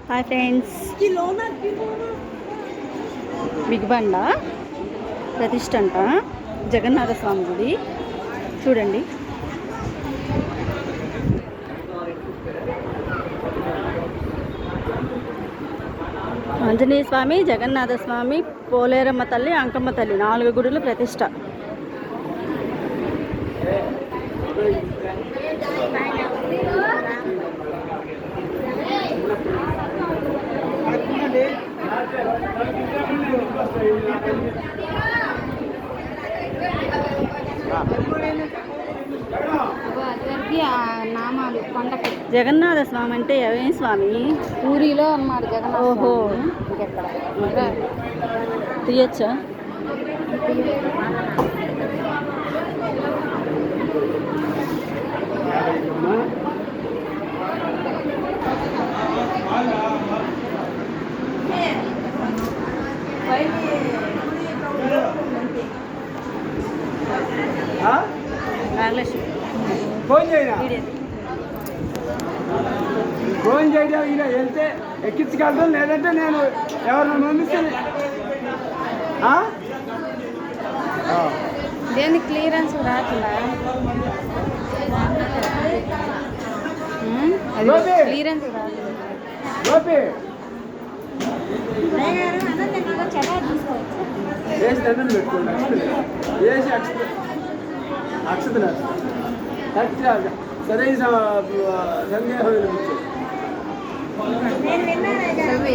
Hi friends, big బండ ప్రతిష్ట అంట జగన్నాథ స్వామి గుడి చూడండి. ఆంజనేయ స్వామి, జగన్నాథ స్వామి, పోలేరమ్మ తల్లి, అంకమ్మ తల్లి 4 గుడులు ప్రతిష్ట. నామాలు కొండకి జగన్నాథ స్వామి అంటే ఏం స్వామి? పూరిలో అన్నమాట జగన్నాథ. ఓహో, ఇంకెక్కడ తీయచ్చా? ఫోన్ చేయడం ఇలా వెళ్తే ఎక్కించగలదు, లేదంటే నేను ఎవరిని పంపిస్తాను. దేని క్లియరెన్స్ రాకుండా క్లియరెన్స్ రాదు. వేసి దండలు పెట్టుకోండి, వేసి అక్షతలు కరెక్ట్గా సరైన సందేహం సెలవు